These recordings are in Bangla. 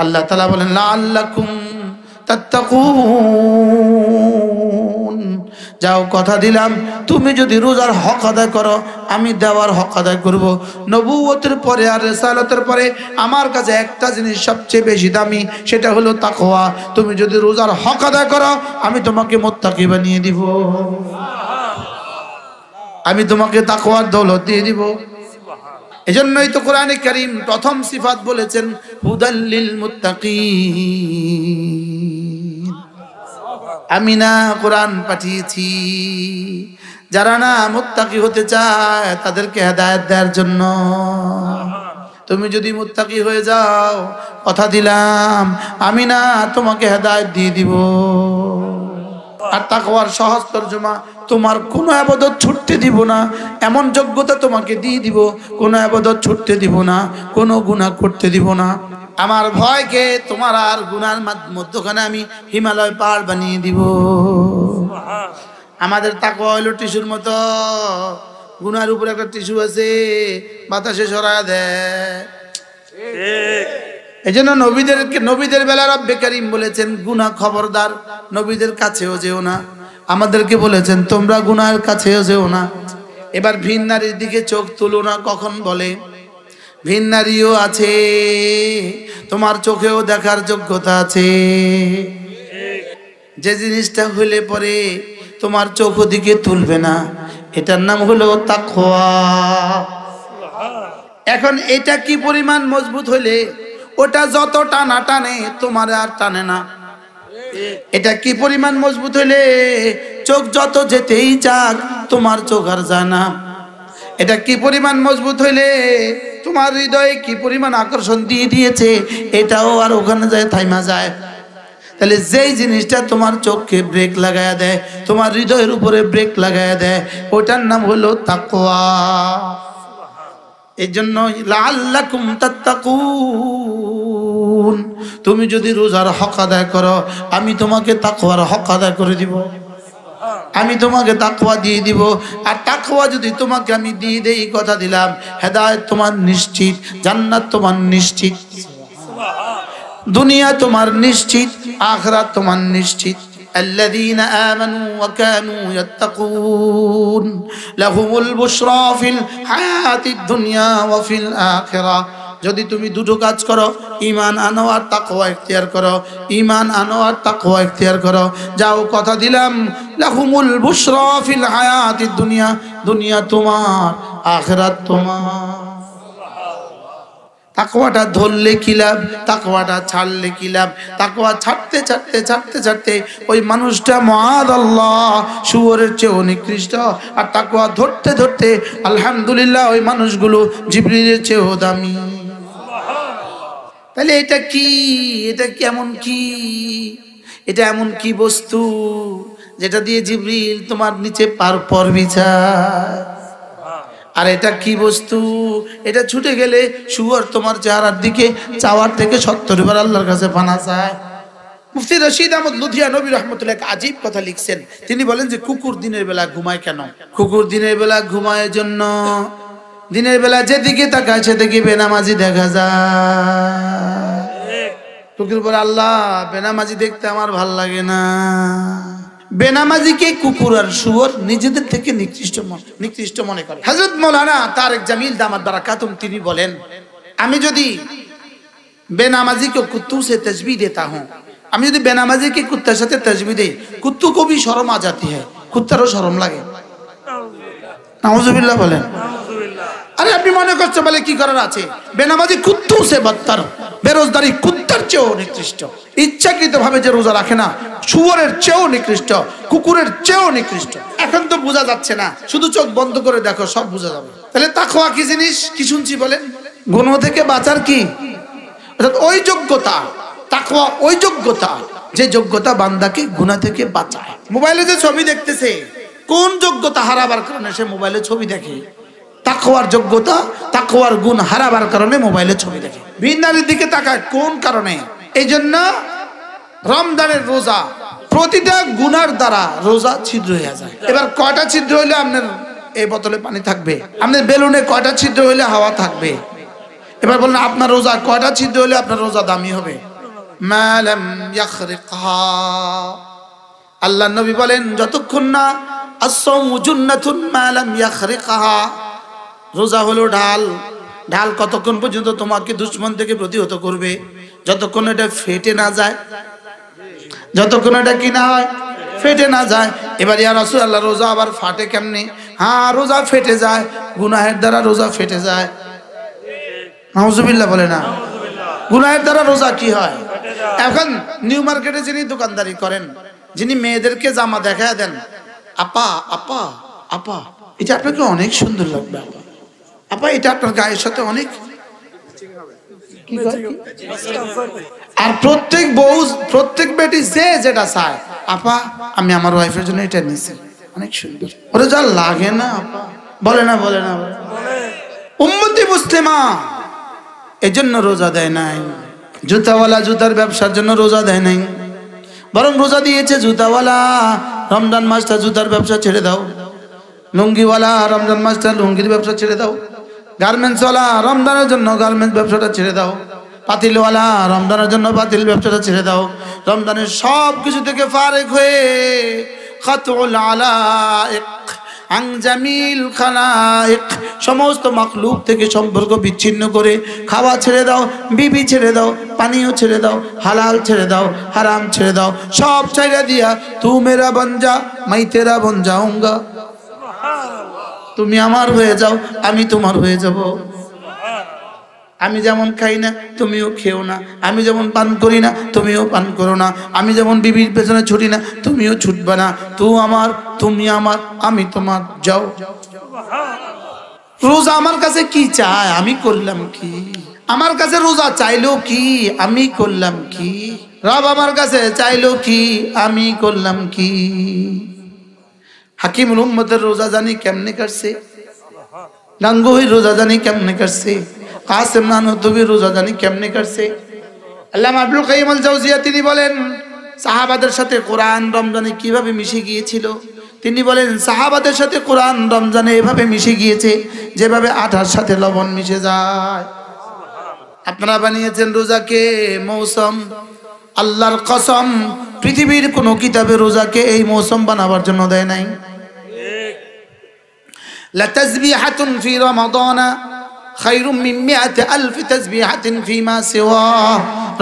আল্লাহ তাআলা বলেন লাআল্লাকুম তাত্তাকুন, যাও কথা দিলাম তুমি যদি রোজার হক আদায় করো আমি দেওয়ার হক আদায় করব। নবুয়তের পরে আর রিসালাতের পরে আমার কাছে একটা জিনিস সবচেয়ে বেশি দামি, সেটা হলো তাকওয়া। তুমি যদি রোজার হক আদায় করো আমি তোমাকে মুত্তাকি বানিয়ে দিব, আমি তোমাকে তাকওয়ার দৌলত দিয়ে দিব। এজন্যই তো কোরআনে কারীম প্রথম সিফাত বলেছেন হুদাল্লিল মুত্তাকিন। আমি না কোরআন পাঠিয়েছি যারা না মুত্তাকি হতে চায় তাদেরকে হেদায়েত দেওয়ার জন্য। তুমি যদি মুত্তাকি হয়ে যাও কথা দিলাম আমি না তোমাকে হেদায়েত দিয়ে দিব। আর তাকওয়ার সহজ তরজমা তোমার কোনো ইবাদত ছুটতে দিব না, এমন যোগ্যতা তোমাকে দিয়ে দিব কোনো ইবাদত ছুটতে দিব না, কোনো গুনাহ করতে দিব না। আমার ভয়কে তোমার আর গুনার মধ্যখানে আমি হিমালয় পাহাড় বানিয়ে দিব। আমাদের তাকওয়া হলো টিস্যুর মতো, গুনার উপরে একটা টিস্যু আছে বাতাসে সরায় দেয়। এই জন্য নবীদের বেলা রব্বে কারীম বলেছেন গুনাহ খবরদার নবীদের কাছেও যেও না। আমাদেরকে বলেছেন তোমরা গুনাহের কাছেও যেও না। এবার ভিন নারীর দিকে চোখ তুলো না, কখন বলে ভিন নারীও আছে, তোমার চোখেও দেখার যোগ্যতা আছে। যে জিনিসটা হইলে পরে তোমার চোখ দিকে তুলবে না এটার নাম হলো তাকওয়া। এখন এটা কি পরিমাণ মজবুত হইলে ওটা যত টানা টানে তোমার আর টানে না। এটা কি পরিমাণ মজবুত হইলে চোখ যত যেতেই যাক তোমার চোখ আর যায় না। এটা কি পরিমাণ মজবুত হইলে তোমার হৃদয়ে কি পরিমাণ আকর্ষণ দিয়ে দিয়েছে এটাও আর ওখানে যায় থাইমা যায়। তাহলে যেই জিনিসটা তোমার চোখকে ব্রেক লাগায়া দেয়, তোমার হৃদয়ের উপরে ব্রেক লাগায়া দেয়, ওটার নাম হলো তাকওয়া। এই জন্য লাআল্লাকুম তাত্তাকুন, তুমি যদি রোজার হক আদায় করো আমি তোমাকে তাকওয়ার হক আদায় করে দিব, আমি তোমাকে তাকওয়া দিয়ে দিব। আর তাকওয়া যদি তোমাকে আমি দিয়ে দেই কথা দিলাম হেদায়েত তোমার নিশ্চিত, জান্নাত তোমার নিশ্চিত, দুনিয়া তোমার নিশ্চিত, আখিরাত তোমার নিশ্চিত। الذين آمنوا وكانوا يتقون لهم البشرى في الحياة الدنيا وفي الآخرة। যদি তুমি দুটো কাজ করো, ঈমান আনো আর তাকওয়া ইখতিয়ার করো, ঈমান আনো আর তাকওয়া ইখতিয়ার করো, যাও কথা দিলাম লাহুমুল বুশরা ফিল হায়াতিদ দুনিয়া, দুনিয়া তোমার আখিরাত তোমার। তাকওয়াটা ধরলে কি লাভ, তাকওয়াটা ছাড়লে কি লাভ? তাকওয়া ছাড়তে ছাড়তে ছাড়তে ছাড়তে ওই মানুষটা মুআযাল্লাহ শুয়োরের চেয়েও নিকৃষ্ট, আর তাকওয়া ধরতে ধরতে আলহামদুলিল্লাহ ওই মানুষগুলো জিবরিলের চেয়েও দামি। তাহলে এটা কি, এটা কেমন কি, এটা এমন কি বস্তু যেটা দিয়ে জিবরিল তোমার নিচে পর বিছায়? আর এটা কি বস্তু? এটা ছুটে গেলে শুয়োর তোমার চেহারার দিকে চাওয়ার থেকে 70 বার আল্লাহর কাছে পানা চায়। মুফতি রশিদ আহমদ লুধিয়ানবী রাহমাতুল্লাহ এক আজীব কথা লিখছেন। তিনি বলেন যে কুকুর দিনের বেলা ঘুমায় কেন? কুকুর দিনের বেলা ঘুমায় জন্য দিনের বেলা যেদিকে তাকায় সেদিকে বেনামাজি দেখা যায়। কুকুর বলে আল্লাহ বেনামাজি দেখতে আমার ভাল লাগে না। বেনামাজিকে কুকুর আর শুয়োর নিজেদের থেকে নিকৃষ্ট মনে করে। হযরত মাওলানা তারেক জামিল দামাত বারাকাতুম তিনি বলেন আমি যদি বেনামাজি को कुत्तू से तशबीह देता हूं, আমি যদি বেনামাজিকে কুত্তার সাথে তশবিহ দেই, কুত্তু को भी शर्म आ जाती है, কুত্তারও শরম লাগে। নাউজুবিল্লাহ বলেন। আরে আপনি মনে করছেন বলে কি করার আছে? বেনামাজি কুত্তু সে বদতর, বেরোজগারি কুত্তার চেয়েও নিকৃষ্ট, ইচ্ছাকৃতভাবে যে রোজা রাখে না শুয়োরের চেয়েও নিকৃষ্ট, কুকুরের চেয়েও নিকৃষ্ট। এখন তো বোঝা যাচ্ছে না, শুধু চোখ বন্ধ করে দেখো সব বোঝা যাবে। তাহলে তাকওয়া কি জিনিস? কি শুনছি বলেন? গুনাহ থেকে বাঁচার কি অর্থাৎ ওই যোগ্যতা। তাকওয়া ওই যোগ্যতা যে যোগ্যতা বান্দাকে গুনাহ থেকে বাঁচায়। মোবাইলে যে ছবি দেখতেছে কোন যোগ্যতা হারাবার কারণে সে মোবাইলে ছবি দেখে? তাকওয়ার যোগ্যতা, তাকওয়ার গুণ হারাবার কারণে মোবাইলে ছবি দেখে, ভিন্নার দিকে তাকায় কোন কারণে? এই জন্য রমজানের রোজা প্রতিটা গুনার দ্বারা রোজা ছিদ্র হয়ে যায়। এবার কয়টা ছিদ্র হইলে আপনার এই বোতলে পানি থাকবে? আপনার বেলুনে কয়টা ছিদ্র হইলে হাওয়া থাকবে? এবার বললেন আপনার রোজা কয়টা ছিদ্র হলে আপনার রোজা দামি হবে? মা লাম ইয়াখরিকহা। আল্লাহর নবী বলেন যতক্ষণ না আস-সাওমু জুন্নাতুন মা লাম ইয়াখরিকহা, রোজা হলো ঢাল, ঢাল কতক্ষণ পর্যন্ত তোমাকে দুশমন থেকে প্রতিহত করবে? যতক্ষণ এটা ফেটে না যায়, যতক্ষণ এটা কি না হয়, ফেটে না যায়। এবার ইয়া রাসূলুল্লাহ রোজা আবার ফাটে কেমনে? হ্যাঁ রোজা ফেটে যায়, গুনাহের দ্বারা রোজা ফেটে যায়। নাউজুবিল্লাহ বলে না, গুনাহের দ্বারা রোজা কি হয়? এখন নিউ মার্কেটে যিনি দোকানদারি করেন, যিনি মেয়েদেরকে জামা দেখায় দেন, আপা আপা আপা এটা আপনাকে অনেক সুন্দর লাগবে, আপা আপা এটা আপনার গায়ের সাথে অনেক, আর প্রত্যেক বউ প্রত্যেক বেটি যে যেটা চায়, আপা আমি আমার ওয়াইফের জন্য এটা নিয়েছি অনেক সুন্দর, ওরা যা লাগে না আপা, বলে না বলে না উম্মতি মুসলিমা এজন্য রোজা দেয় নাই। জুতাওয়ালা জুতার ব্যবসার জন্য রোজা দেয় নাই, বরং রোজা দিয়েছে জুতাওয়ালা রমজান মাসটা জুতার ব্যবসা ছেড়ে দাও, লুঙ্গিওয়ালা রমজান মাসটা লুঙ্গির ব্যবসা ছেড়ে দাও, গার্মেন্টসওয়ালা রমজানের জন্য গার্মেন্টস ব্যবসাটা ছেড়ে দাও, পাতিলওয়ালা রমজানের জন্য পাতিল ব্যবসাটা ছেড়ে দাও। রমজানের সব কিছু থেকে ফারেক হয়ে খাতুল আলাইক আন জামিল খালাইক, সমস্ত মাখলুক থেকে সম্পর্ক বিচ্ছিন্ন করে খাওয়া ছেড়ে দাও, বিবি ছেড়ে দাও, পানীয় ছেড়ে দাও, হালাল ছেড়ে দাও, হারাম ছেড়ে দাও, সব ছেড়ে দিয়া তু মেরা বন যা মাই তেরা বন যাউঙ্গা, তুমি আমার হয়ে যাও আমি তোমার হয়ে যাব। আমি যেমন খাই না তুমিও খেও না, আমি যেমন পান করি না তুমিও পান করো না, আমি যেমন বিবির পেছনে ছুটি না তুমিও ছুটবে না, তুই আমার তুমি আমার আমি তোমার, যাও। রোজা আমার কাছে কি চায়, আমি করলাম কি? আমার কাছে রোজা চাইলো কি, আমি করলাম কি? রব আমার কাছে চাইলো কি, আমি করলাম কি? হাকিমুল উম্মতের রোজা জানি কেমনে কাটছে, গাঙ্গুহি রোজা জানি কেমনে কাটছে, কাসেম নানতুবি রোজা জানি কেমনে কাটছে। আল্লামা আব্দুল কাইয়িম আল জাওজিয়া তিনি বলেন সাহাবাদের সাথে কোরআন রমজানে কিভাবে মিশে গিয়েছিল। তিনি বলেন সাহাবাদের সাথে কোরআন রমজানে এভাবে মিশে গিয়েছে যেভাবে আটার সাথে লবণ মিশে যায়। আপনারা বানিয়েছেন রোজাকে মৌসুম, আল্লাহর কসম পৃথিবীর কোন কিতাবে রোজাকে এই মৌসুম বানাবার জন্য দেয় নাই। লা তাসবিহাতুন ফি রমাদানা খায়রুম মিন মিআতি আলফি তাসবিহাতিন ফিমা সিওয়া,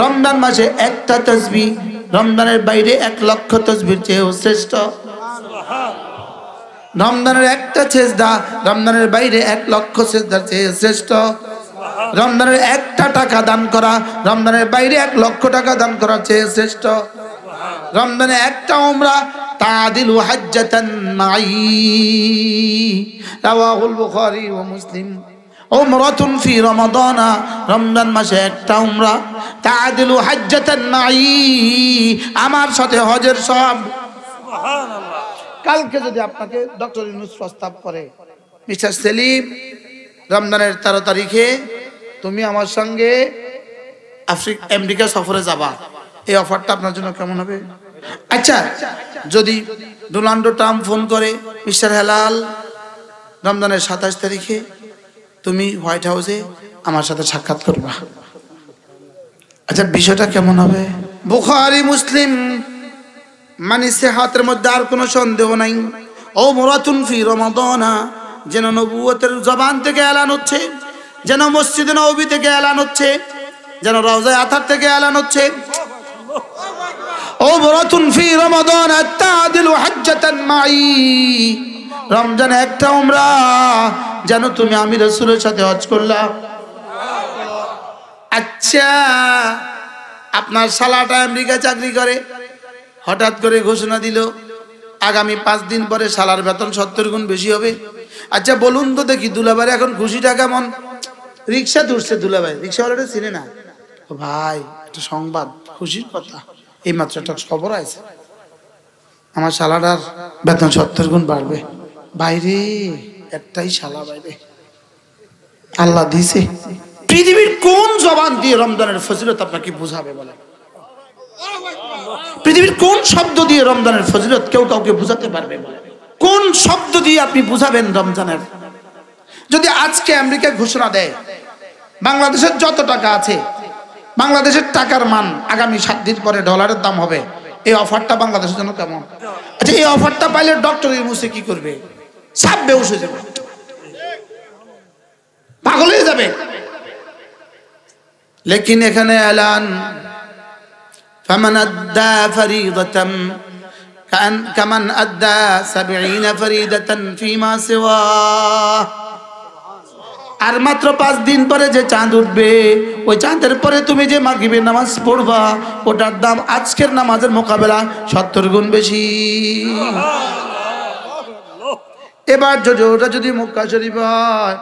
রমজান মাসে একটা তাসবিহ রমজানের বাইরে 1 লক্ষ তাসবিহর চেয়েও শ্রেষ্ঠ। রমজানের একটা সেজদা রমজানের বাইরে 1 লক্ষ সেজদার চেয়ে শ্রেষ্ঠ। রমজানের একটা টাকা দান করা রমজানের বাইরে 1 লক্ষ টাকা দান করার চেয়ে শ্রেষ্ঠ। রমজানে একটা উমরা তাদিলু হাজ্জাতান মাই, রাওয়াহুল বুখারী ওয়া মুসলিম। উমরাতুন ফি রমাদানা, রমজান মাসে একটা উমরা তাদিলু হাজ্জাতান মাই, আমার সাথে হজের সব। সুবহানাল্লাহ। কালকে যদি আপনাকে ডক্টর ইউনূস প্রস্তাব করে, মিস্টার সেলিম রমজানের 13 তারিখে তুমি আমার সঙ্গে আমেরিকা সফরে যাবা, এই অফারটা আপনার জন্য কেমন হবে? আচ্ছা যদি ডোনাল্ড ট্রাম্প ফোন করে, মিস্টার হেলাল রমজানের 27 তারিখে তুমি হোয়াইট হাউসে আমার সাথে সাক্ষাৎ করবা, আচ্ছা বিষয়টা কেমন হবে? বুখারী মুসলিম মানে সেহাতের মধ্যে আর কোনো সন্দেহ নাই। ও মুরাতুন ফি রমাদানা, যেন নবুয়তের জবান থেকে এলান হচ্ছে, যেন মসজিদে নববী থেকে এলান হচ্ছে, যেন রওজায়ে আতহার থেকে এলান হচ্ছে। ও মুরাতুন ফি রমাদানা তাদিলু হাজ্জাতান মাই, রমজানে একটা উমরা যেন তুমি আমি রাসূলের সাথে হজ করলা। আচ্ছা আপনার শালাটা আমেরিকা চাকরি করে, হঠাৎ করে ঘোষণা দিল আগামী 5 দিন পরে শালার বেতন 70 গুণ বেশি হবে। আচ্ছা বলুন তো দেখি দুলাভাই এখন খুশিটা কেমন? রিক্সা ধরছে দুলাভাই, রিক্সাওয়ালাটা চিনে না। ও ভাই একটা সংবাদ, খুশির কথা, এই মাত্র একটা খবর আছে, আমার শালাটার বেতন 70 গুণ বাড়বে। বাইরে একটাই শালা বাইরে, আল্লাহ দিছে। পৃথিবীর কোন জবান দিয়ে রমজানের ফজিলত আপনাকে বুঝাবে বলে? পৃথিবীর কোন শব্দ দিয়ে রমজানের ফজিলত কেউ কাউকে বুঝাতে পারবে বলে? কোন শব্দ দিয়ে আপনি বুঝাবেন রমজানের? যদি আজকে আমেরিকা ঘোষণা দেয় বাংলাদেশের যত টাকা আছে, বাংলাদেশের টাকার মান আগামী 7 দিন পরে ডলারের দাম হবে। এই অফারটা বাংলাদেশের জন্য কেমন? আচ্ছা, এই অফারটা পাইলে ডক্টর ইউনূসে কি করবে? সব বেহুশ হয়ে যাবে, পাগল হয়ে যাবে। লেকিন এখানে এলান ফামান আদ্দা ফরিদাতাম কামান আদ্দা 70 ফরিদাতান ফিমা সিওয়া। আর মাত্র 5 দিন পরে যে চাঁদ উঠবে, ওই চাঁদের পরে তুমি যে মাগরিবের নামাজ পড়বা, ওটার দাম আজকের নামাজের মোকাবেলা 70 গুণ বেশি। এবার যদি ওটা যদি মক্কা শরীফ হয়,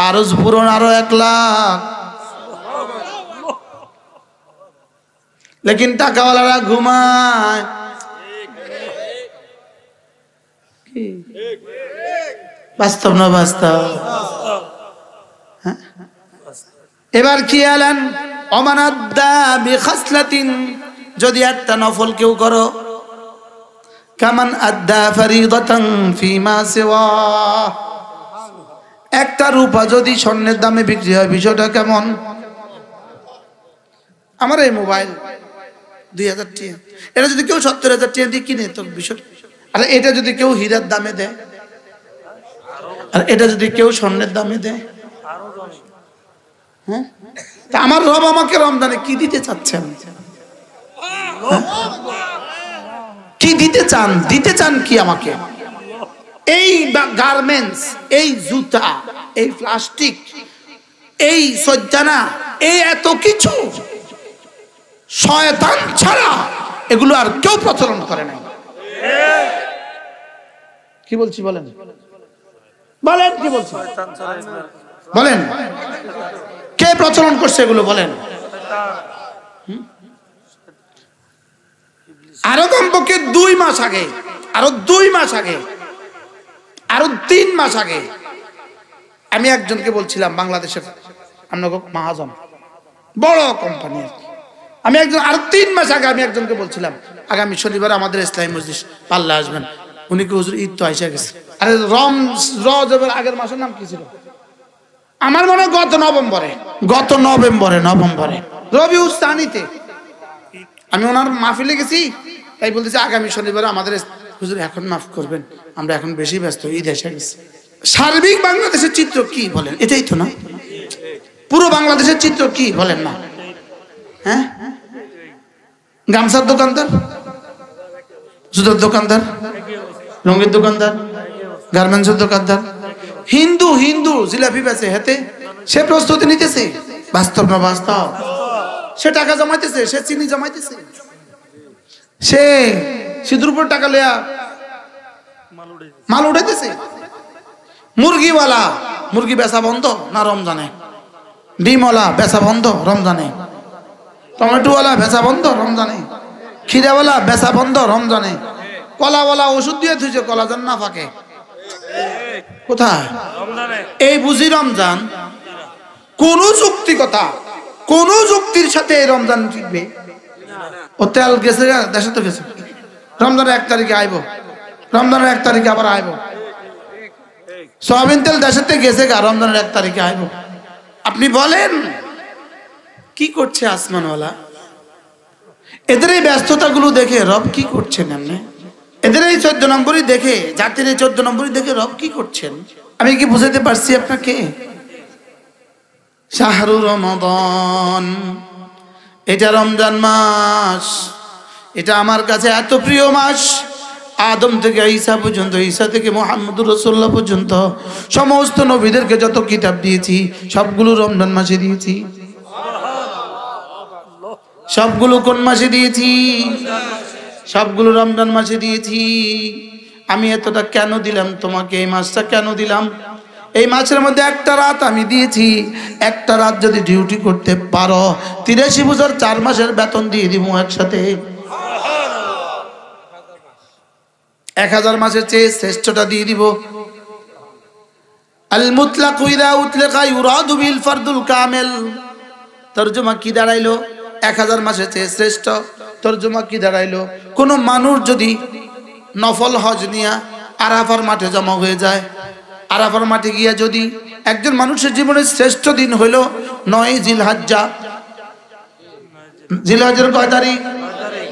আরজ পূরণ আরো 1 লাখ। লেকিন টাকাওয়ালারা ঘুমায়। বাস্তব না বাস্তব? এবার কি আলেন, ওমান আদ্দা বিখাসলাতিন, যদি একটা নফল কেউ করো, কামান আদ্দা ফরিদাতান ফিমা সিওয়া, একটা রূপা যদি স্বর্ণের দামে বিক্রি হয়, বিষয়টা কেমন? আমার এই মোবাইল 2000 টাকা, এটা যদি কেউ 70,000 টাকা দিয়ে কিনে, তো বিষয়। আর এটা যদি কেউ হীরার দামে দেয়, আর এটা যদি কেউ স্বর্ণের দামে দেয়, হ্যাঁ, তা আমার রব আমাকে রমজানে কি দিতে চাচ্ছেন? কি দিতে চান? দিতে চান কি আমাকে? এই গার্মেন্টস, এই জুতা, এই প্লাস্টিক, এই সজ্জানা, এই এত কিছু শয়তান ছাড়া এগুলো আর কেউ প্রচলন করে নাই। কি বলছি বলেন? বলেন কি বলছি? বলেন কে প্রচলন করছে এগুলো? বলেন। আরো কমপক্ষে 2 মাস আগে, আরো 2 মাস আগে, আরো 3 মাস আগে আমি একজনকে বলছিলাম, বাংলাদেশের আপনাকে মহাজন বড় কোম্পানি, আমি একজন, আরো 3 মাস আগে আমি একজনকে বলছিলাম, আগামী শনিবার আমাদের ইসলামী মজলিস পাল্লা আসবেন। উনি কি, হুজুর ঈদ তো আইসা গেছে। আরে রজবের আগের মাসের নাম কি ছিল? আমার মনে হয় গত নভেম্বরে রবিউল সানিতে আমি ওনার মাহফিলে গেছি। তাই বলতেছি আগামী শনিবার আমাদের, হুজুর এখন মাফ করবেন, আমরা এখন বেশি ব্যস্ত, ঈদ এসে গেছে। সার্বিক বাংলাদেশের চিত্র কি বলেন? এটাই তো না? পুরো বাংলাদেশের চিত্র কি বলেন না? হ্যাঁ, গামছার দোকানদার, জুতার দোকানদার, রঙের দোকানদার, গার্মেন্টসের দোকানদার, হিন্দু জিলাপি বেচে, হেতে সে প্রস্তুতি নিতেছে। বাস্তব না বাস্তব? সে টাকা জমাইতেছে, সে চিনি জমাইতেছে, সে সিঁদুর উপর টাকা লইয়া মাল উঠাইতেছে। মুরগিওয়ালা মুরগি বেচা বন্ধ না রমজানে? ডিমওয়ালা বেচা বন্ধ রমজানে? টমেটোওয়ালা বেচা বন্ধ রমজানে? খিরাওয়ালা বেচা বন্ধ রমজানে? কলাওয়ালা ওষুধ দিয়ে থুইছে কলা যেন না ফাঁকে। কোথায়? এই বুঝি রমজান? কোন যুক্তিকতা, কোন যুক্তির সাথে এই রমজান টিকবে? ও তেল গেছে, দেশে তো গেছে, রমজানের 1 তারিখে আইব, রমজানের 1 তারিখে আবার আইব। সয়াবিন তেল দেশেতে গেছে গা, রমজানের 1 তারিখে আইব। আপনি বলেন কি করছে আসমানওয়ালা? এদের এই ব্যস্ততাগুলো দেখে রব কি করছেন? এমনি এদের এই 14 নম্বরই দেখে, জাতির এই 14 নম্বরই দেখে রব কি করছেন? আমি কি বুঝাতে পারছি আপনাকে? শাহরু রমাদান, এটা রমজান মাস, এটা আমার কাছে এত প্রিয় মাস। আদম থেকে ঈসা পর্যন্ত, ঈসা থেকে মুহাম্মদুর রাসূলুল্লাহ পর্যন্ত সমস্ত নবীদেরকে যত কিতাব দিয়েছি সবগুলো রমজান মাসে দিয়েছি। সবগুলো কোন মাসে দিয়েছি? সবগুলো রমজান মাসে দিয়েছি। আমি এতটা কেন দিলাম তোমাকে? এই মাসটা কেন দিলাম? এই মাসের মধ্যে একটা রাত আমি দিয়েছি। একটা রাত যদি ডিউটি করতে পারো 83 বছর 4 মাসের বেতন দিয়ে দিব একসাথে। 1000 মাসের চেয়ে শ্রেষ্ঠটা দিয়ে দিব। আল মুতলাকু ইযা উতলাকা ইউরাদু বিল ফারদুল কামিল। তরজমা কি দাঁড়াইলো? 1000 মাসের চেয়ে শ্রেষ্ঠ। তরজমা কি দাঁড়াইলো? কোন মানুষ যদি নফল হজ নিয়া আরাফার মাঠে জমা হয়ে যায়, আরাফার মাঠে গিয়া যদি একজন মানুষের জীবনের শ্রেষ্ঠ দিন হলো 9 জিলহজ্জা। জিলহজের কয় তারিখ?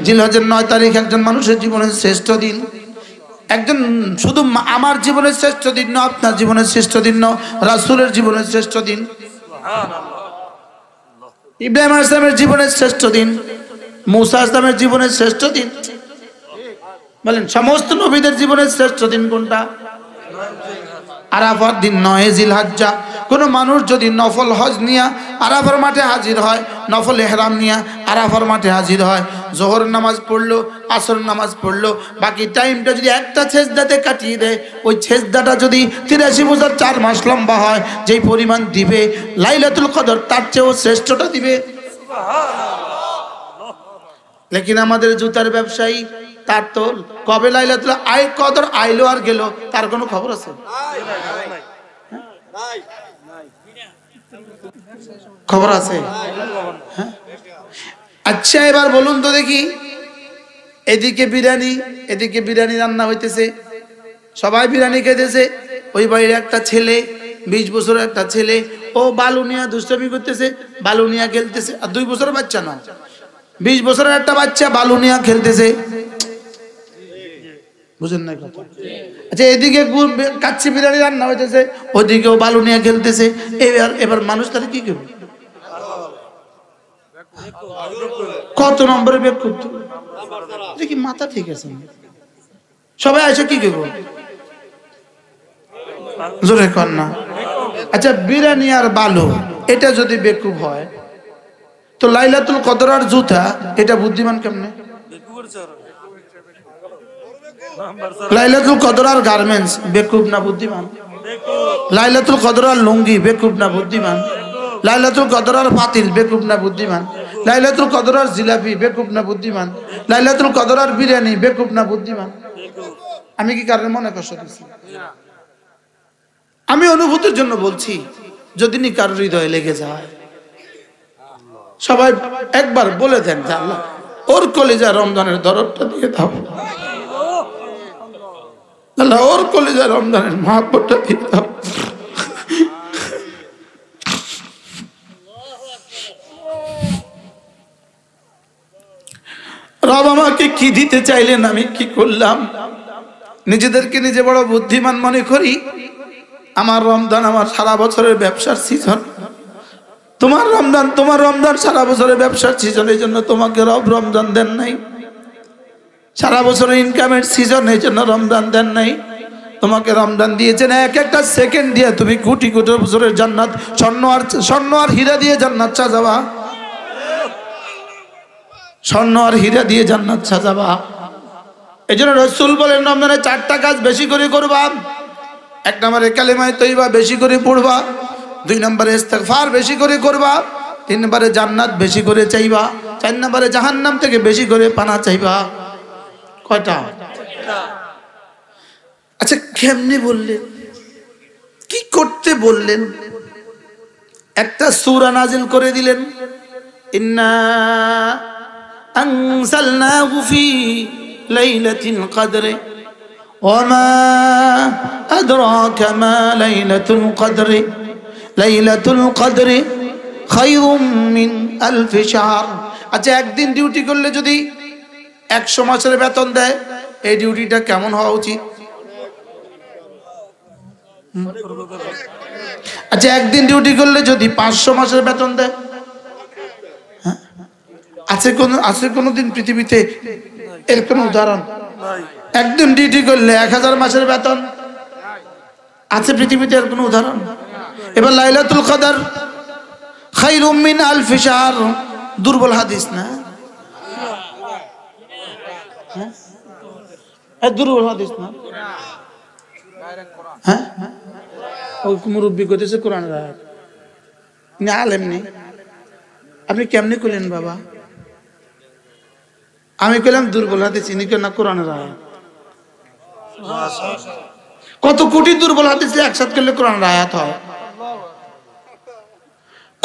জিলহজের 9 তারিখ একজন মানুষের জীবনের শ্রেষ্ঠ দিন। একজন শুধু আমার জীবনের শ্রেষ্ঠ দিন না, আপনার জীবনের শ্রেষ্ঠ দিন না, রাসূলের জীবনের শ্রেষ্ঠ দিন, ইব্রাহিম আলাইহিস সালামের জীবনের শ্রেষ্ঠ দিন, মূসা আলাইহিস সালামের জীবনের শ্রেষ্ঠ দিন। বলেন সমস্ত নবীদের জীবনের শ্রেষ্ঠ দিন কোনটা? আরাফার দিন 9 জিলহজ্জা। কোন মানুষ যদি নফল হজ নিয়া আরাফার মাঠে হাজির হয়, নফল ইহরাম নিয়া আরাফার মাঠে হাজির হয়, জোহর নামাজ পড়লো, আসর নামাজ পড়লো, বাকি টাইমটা যদি একটা সেজদাতে কাটিয়ে দেয়, ওই সেজদাটা যদি 83 বছর 4 মাস লম্বা হয়, যেই পরিমাণ দিবে লাইলাতুল কদর তার চেয়েও শ্রেষ্ঠটা দিবে। লেকিন আমাদের জুতার ব্যবসায়ী, তার তো কবে লাইলাতুল কদর আইলো আর গেল, তার কোনো খবর আছে? খবর আছে? আচ্ছা এবার বলুন তো দেখি, এদিকে বিরিয়ানি রান্না হইতেছে, সবাই বিরিয়ানি খেতেছে, ওই বাড়ির একটা ছেলে 20 বছরের একটা ছেলে, ও বালু নিয়ে দুষ্টামি করতেছে, বালু নিয়ে খেলতেছে, আর 2 বছরের বাচ্চা না, 20 বছরের একটা বাচ্চা বালু নিয়ে খেলতেছে। বুঝেন না কথা? আচ্ছা এদিকে কাচ্চি বিরিয়ানি রান্না হইতেছে, ওদিকেও বালু নিয়ে খেলতেছে। এবার মানুষ তারা কি করবে? কত নম্বরে বেক করতে কি মাথা ঠিক আছে? সবাই এসে কি করবো? জোরে কর না। আচ্ছা বিরিয়ানি আর বালু এটা যদি বেকুব হয়, তো লাইলাতুল কদর আর জুতা এটা বুদ্ধিমান কেমনে? লাইলাতুল কদর আর গার্মেন্টস বেকুব না বুদ্ধিমান? লাইলাতুল কদর আর লুঙ্গি বেকুব না বুদ্ধিমান? লাইলাতুল কদর আর পাতিল বেকুব না বুদ্ধিমান? লাইলাতুল কদর আর জিলাপি বেকুব না বুদ্ধিমান? লাইলাতুল কদর আর বিরিয়ানি বেকুব না বুদ্ধিমান? আমি কি কারণে মনে কষ্ট দিচ্ছি? আমি অনুভূতির জন্য বলছি, যদি নি কারোর হৃদয়ে লেগে যায়, সবাই একবার বলে দেন যে আল্লাহ ওর কলিজা রমজানের দরদটা দিয়ে দাও, আল্লাহ ওর কলিজা রমজানের মহব্বতটা দিয়ে দাও। রব আমাকে কি দিতে চাইলেন, আমি কি করলাম? নিজেদেরকে নিজে বড় বুদ্ধিমান মনে করি। আমার রমজান আমার সারা বছরের ব্যবসার সিজন, তোমার রমজান সারা বছরের ব্যবসার সিজন, এই জন্য তোমাকে রব রমজান দেন নাই। সারা বছরের ইনকামের সিজন, এই জন্য রমজান দেন নাই। তোমাকে রমজান দিয়েছেন এক একটা সেকেন্ড দিয়ে তুমি কোটি কোটি বছরের জান্নাত, স্বর্ণ আর হীরা দিয়ে জান্নাত সাজাবা, স্বর্ণ আর হীরা দিয়ে জান্নাত সাজাবা। এই জন্য রাসূল বলেন রমজানে 4টা কাজ বেশি করে করবা। 1 নম্বরে কালেমায়ে তয়্যিবা বেশি করে পড়বা, 2 নম্বরে ইস্তিগফার বেশি করে করবা, 3 নম্বরে জান্নাত বেশি করে চাইবা, 4 নম্বরে জাহান্নাম থেকে বেশি করে পানা চাইবা। কয়টা? আচ্ছা কেমনে বললেন, কি করতে বললেন? একটা সূরা নাজিল করে দিলেন, ইন্না আনজালনাহু ফি লাইলাতিল কদর ওয়ামা আদরাকা মা লাইলাতুল কদর লাইলাতুল কদর খায়রুম মিন আলফ শাহর। আচ্ছা একদিন ডিউটি করলে যদি 100 মাসের বেতন দেয়, এই ডিউটিটা কেমন হওয়া উচিত? আচ্ছা একদিন ডিউটি করলে যদি 500 মাসের বেতন দেয়, আছে কোন দিন পৃথিবীতে এর কোন উদাহরণ? একদিন ডিউটি করলে 1000 মাসের বেতন আছে পৃথিবীতে এর কোন উদাহরণ? এবার লাইলাতুল কদর খায়রুম মিন আলফ শাহর, দুর্বল হাদিস না? দুর্বল হাদিস না? হ্যাঁ ওই মুরব্বী কইতেছে কোরআনের আয়াত, না আলেম নেই। আপনি কেমনে কইলেন বাবা? আমি কইলাম দুর্বল হাদিস, ইনি কেন না কোরআনের আয়াত। কত কোটি দুর্বল হাদিস একসাথে করলে কোরআনের আয়াত হয়?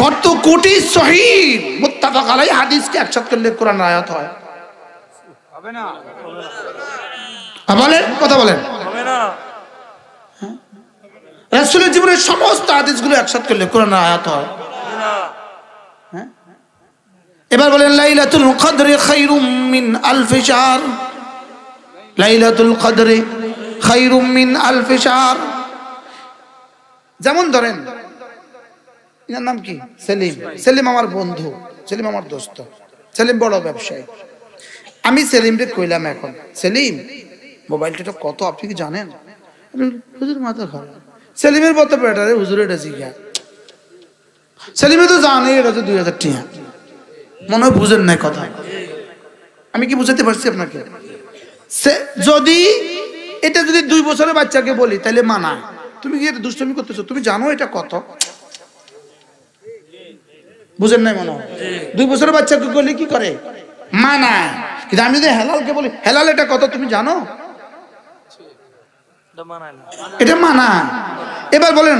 কত কোটি সহিহ মুত্তাফাক আলাইহি হাদিসকে একসাথে করলে কোরআনের আয়াত হয়? হবে না। বলেন কথা বলেন। হবে না। রাসূলের জীবনের সমস্ত হাদিসগুলো একসাথে করলে কোরআনের আয়াত হয়। হ্যাঁ, এবার বলেন লাইলাতুল কদরে খায়রুম মিন আলফি শাহর। লাইলাতুল কদরে খায়রুম মিন আলফি শাহর। যেমন ধরেন, এর নাম কি? সেলিম। সেলিম আমার বন্ধু, সেলিম আমার দোস্ত, সেলিম বড় ব্যবসায়ী। আমি সেলিমকে কইলাম, এখন সেলিম মোবাইলটা কত আপনি কি জানেন? হুজুর মাথা খারাপ। সেলিমের কত ব্যাটারে হুজুর এটা জিজ্ঞা। সেলিমে তো জানে এটা তো 2000 টাকা। মনে হয় বুঝেন নাই কথা। আমি কি বুঝাতে পারছি আপনাকে? যদি এটা যদি 2 বছরের বাচ্চাকে বলি তাহলে মানায়। তুমি কি এটা দুষ্টমি করতেছো? তুমি জানো এটা কত? বুঝেন নাই মনে হয়? 2 বছরের বাচ্চাকে বলি কি করে? মানায়। কিন্তু আমি যদি হেলালকে বলি হেলাল এটা কত তুমি জানো? এটা মানায়। এবার বলেন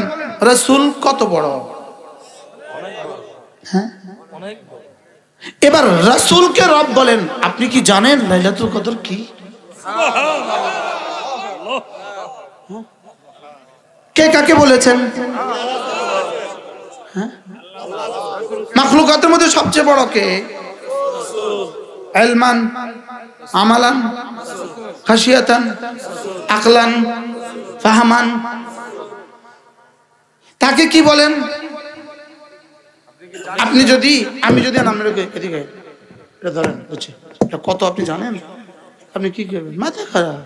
রাসূল কত বড়? হ্যাঁ, এবার রাসূলকে রব বলেন, আপনি কি জানেন লাইলাতুল কদর কি? কে কাকে বলেছেন? হ্যাঁ, মাখলুকাতের মধ্যে সবচেয়ে বড় কে? ইলমান, আমালান, খাশিয়াতান, আকলান, ফাহমান। তাকে কি বলেন? আপনি যদি আমি যদি নামের এদিকে এটা ধরেন, বুঝছি এটা কত আপনি জানেন? আপনি কি করবেন? মাথা খারাপ।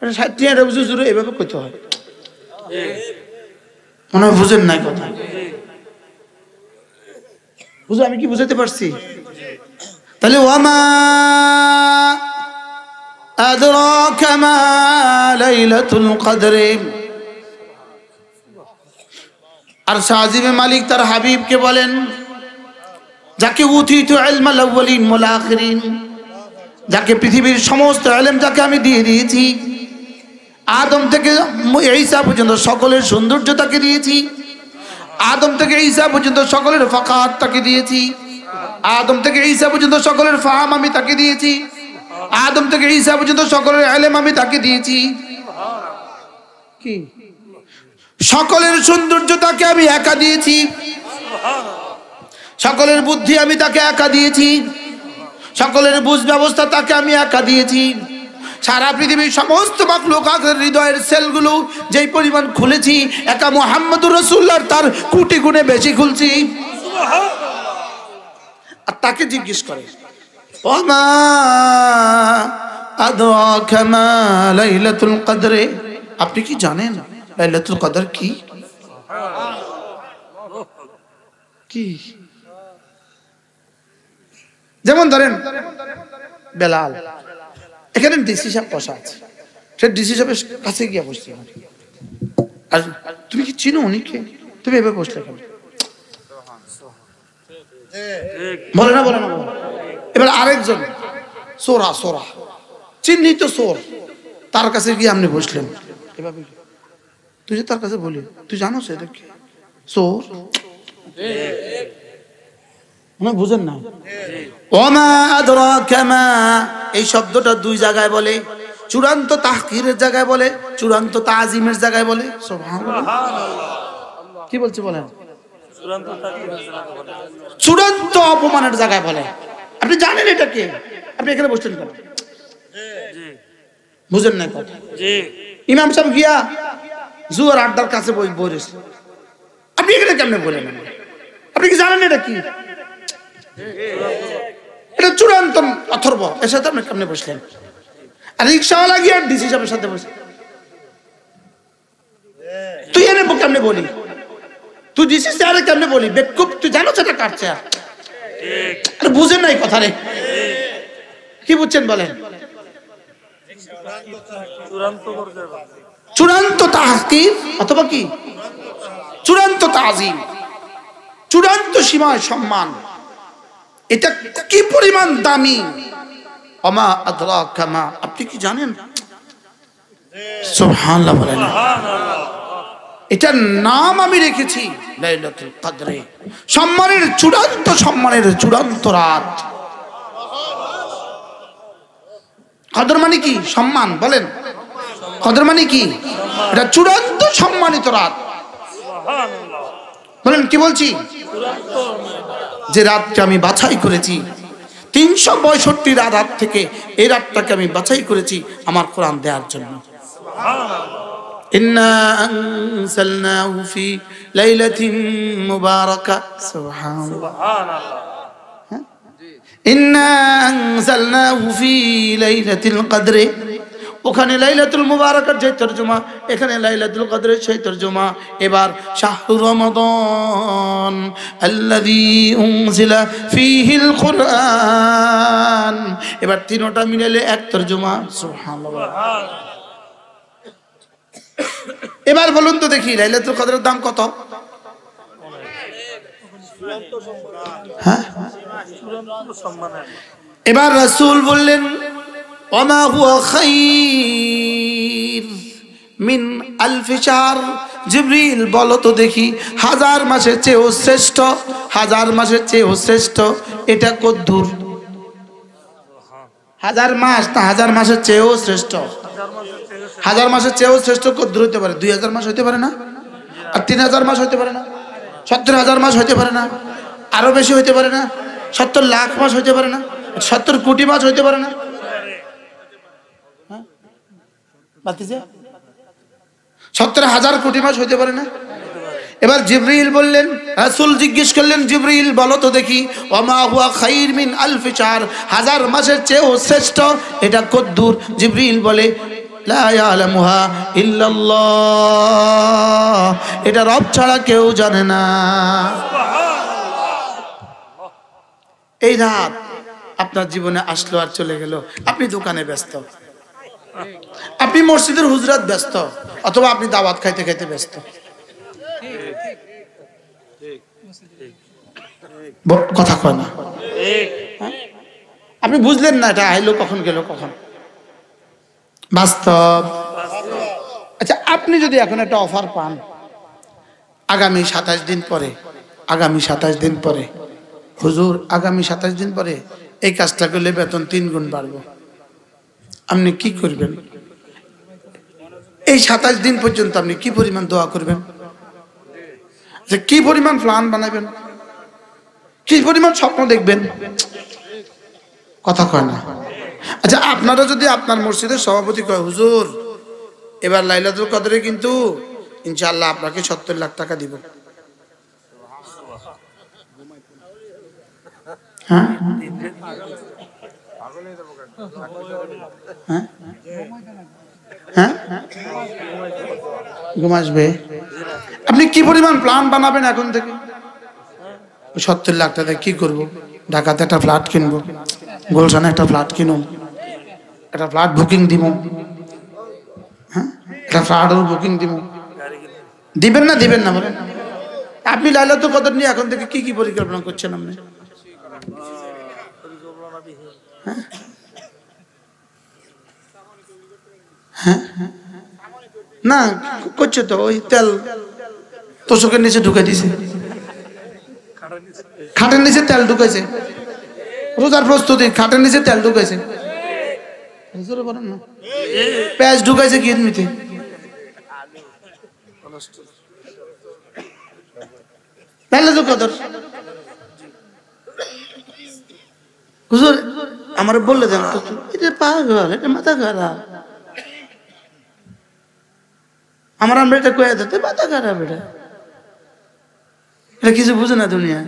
এটা 60 টাকা বুঝে জুড়ে এভাবে করতে হয়। মনে হয় বুঝেন নাই কথা। বুঝো আমি কি বুঝাতে পারছি? তাহলে ওয়ামা আদরাকা মা লাইলাতুল কদর। আর শাহজিবে মালিক তার হাবিবকে বলেন, যাকে উতিতু ইলমাল আউয়ালিন ওয়াল আখিরিন, যাকে পৃথিবীর সমস্ত ইলম যাকে আমি দিয়ে দিয়েছি, আদম থেকে ঈসা পর্যন্ত সকলের সৌন্দর্য তাকে দিয়েছি, আদম থেকে ঈসা পর্যন্ত সকলের ফাকাত তাকে দিয়েছি, আদম থেকে ঈসা পর্যন্ত সকলের ফাহাম আমি তাকে দিয়েছি, আদম থেকে ঈসা পর্যন্ত সকলের ইলম আমি তাকে দিয়েছি। কি সকলের সৌন্দর্য তাকে আমি একা দিয়েছি, সকলের বুদ্ধি আমি তাকে একা দিয়েছি, সকলের বুঝ ব্যবস্থা তাকে আমি একা দিয়েছি। সারা পৃথিবীর সমস্ত মাখলুকাতের হৃদয়ের সেলগুলো যেই পরিমাণ খুলেছি, একা মুহাম্মদুর রাসূলুল্লাহর তার কোটি গুণে বেশি খুলছি। আর তাকে জিজ্ঞেস করে, ওমা আদরাকা মা লাইলাতুল কদর, আপনি কি জানেন লাইলাতুল কদর কি? কি যেমন ধরেন বেলাল, এখানে ডিসি সাহেব বসা আছে, সে ডিসি সাহেবের কাছে গিয়ে বসতে হবে। আর তুমি কি চিনো উনিকে? তুমি এভাবে বসলে কেন? বলে না, বলে না। এবার আরেকজন সোরা সোরা চিহ্নিত সোর, তার কাছে গিয়ে আপনি বসলেন এভাবে। তুই যে তার কাছে বলি, তুই জানো সেটা কি সোর? মানে বুঝেন না? ওমা আদরাকা মা, এই শব্দটা 2 জায়গায় বলে, চূড়ান্ত তাহকিরের জায়গায় বলে, চূড়ান্ত তাজিমের জায়গায় বলে। সুবহানাল্লাহ। কি বলছে বলেন? চূড়ান্ত অপমানের জায়গায় বলে। আপনি জানেন এটা কে? আপনি এখানে বসছেন কেন? বুঝেন না কথা? ইমাম সাহেব গিয়া জুয়ার আড্ডার কাছে বসে, আপনি এখানে কেমনে বলেন? আপনি কি জানেন এটা কি? এটা চূড়ান্ত অথর্ব, এর সাথে আপনি কেমনে বসলেন? আর রিক্সাওয়ালা গিয়ে ডিসি সাহেবের সাথে বসে, তুই এনে কেমনে বলি? তুই ডিসি স্যারে কেমনে বলি? বেকুব, তুই জানো সেটা কার চেয়ার? আরে বুঝেন নাই কথা রে। কি বুঝছেন বলেন? চূড়ান্ত তাহকির অথবা কি চূড়ান্ত তাজিম, চূড়ান্ত সীমায় সম্মান, এটা কি পরিমাণ দামি। ওমা আদরাকা মা, আপনি কি জানেন? সুবহানাল্লাহ বলেন। এটার নাম আমি রেখেছি লাইলাতুল কদর, সম্মানের চূড়ান্ত, সম্মানের চূড়ান্ত রাত। কদর মানে কি? সম্মান। বলেন কদর মানে কি? এটা চূড়ান্ত সম্মানিত রাত। বলেন কি বলছি? যে রাতকে আমি বাছাই করেছি 365 রাত থেকে এই রাতটাকে আমি বাছাই করেছি আমার কোরআন দেওয়ার জন্য। ইন্না আনসালনাহু ফি লাইলাতিন মুবারাকাহ। সুবহানাল্লাহ। ইন্না আনসালনাহু ফি লাইলাতিল কদরে। ওখানে লাইলাতুল মুবারাকার যে তরজমা, এখানে লাইলাতুল কদরের সেই তরজমা। এবার শাহরু রমাদান আল্লাযী উনজিলা ফীহিল কুরআন, এবার তিনটা মিলালে এক তরজমা। সুবহানাল্লাহ। এবার বলুন তো দেখি লাইলাতুল কদরের দাম কত? হ্যাঁ, এবার রাসূল বললেন ওমা হুয়া খাইর মিন আলফি শাহর। জিবরিল বলো তো দেখি 1000 মাসের চেয়েও শ্রেষ্ঠ, 1000 মাসের চেয়েও শ্রেষ্ঠ এটা কদ্দুর? 1000 মাস না 1000 মাসের চেয়েও শ্রেষ্ঠ? 1000 মাসের চেয়েও শ্রেষ্ঠ কদ্দুর হতে পারে? 2000 মাস হতে পারে না? আর 3000 মাস হতে পারে না? 70,000 মাস হতে পারে না? আরো বেশি হতে পারে না? 70 লাখ মাস হতে পারে না? 70 কোটি মাস হতে পারে না? 70,000 কোটি মাস হতে পারে না? এবার জিবরিল বললেন, রাসূল জিজ্ঞেস করলেন জিবরিল বলো তো দেখি ওমা হুয়া খাইর মিন আলফি শাহর, 1000 মাসের চেয়েও শ্রেষ্ঠ এটা কদ্দুর? জিবরিল বলে লা ইয়ালামুহা ইল্লাল্লাহ, এটা রব ছাড়া কেউ জানে না। এই রাত আপনার জীবনে আসলো আর চলে গেল, আপনি দোকানে ব্যস্ত, আপনি মসজিদের হুজরাত ব্যস্ত, অথবা আপনি দাওয়াত খাইতে খাইতে ব্যস্ত। কথা কয় না, আপনি বুঝলেন না এটা আইলো কখন গেল কখন। বাস্তব। আচ্ছা, আপনি যদি এখন একটা অফার পান আগামী 27 দিন পরে, আগামী 27 দিন পরে হুজুর আগামী 27 দিন পরে এই কাজটা করলে বেতন 3 গুণ বাড়বো, আপনি কি করবেন? এই 27 দিন পর্যন্ত আপনি কি পরিমাণ দোয়া করবেন, যে কি পরিমাণ প্ল্যান বানাবেন, কি পরিমাণ স্বপ্ন দেখবেন? কথা কয় না। আচ্ছা, আপনারা যদি আপনার মসজিদের সভাপতি কয় হুজুর এবার লাইলাতুল কদরে কিন্তু ইনশাআল্লাহ আপনাকে 70 লাখ টাকা দিব, হ্যাঁ হ্যাঁ ঘুম আসবে, আপনি কি পরিমাণ প্ল্যান বানাবেন এখন থেকে? 70 লাখ টাকা কি করব? ঢাকাতে একটা ফ্ল্যাট কিনবো, গুলশানে একটা ফ্ল্যাট কিনুন, একটা ফ্ল্যাট বুকিং দিব, হ্যাঁ একটা ফ্ল্যাটের বুকিং দিব। দিবেন না দিবেন না বলেন? আপনি লাইলাতুল কদর নিয়ে এখন থেকে কি কি পরিকল্পনা করছেন আপনি? হ্যাঁ না করছে তো, ওই তেল তোষকের নিচে ঢুকে দিছে, খাটের নিচে তেল ঢুকাইছে, রোজার প্রস্তুতি খাটের নিচে তেল ঢুকাইছে, পেঁয়াজ ঢুকাইছে কিডনিতে, লাইলাতুল কদর। হুজুর আমার বললে দেন এটা পাগল, এটা মাথা খারাপ, আমার আমরা এটা কয়ে দিতে মাথা খারাপ, এটা কিছু বুঝে না দুনিয়া।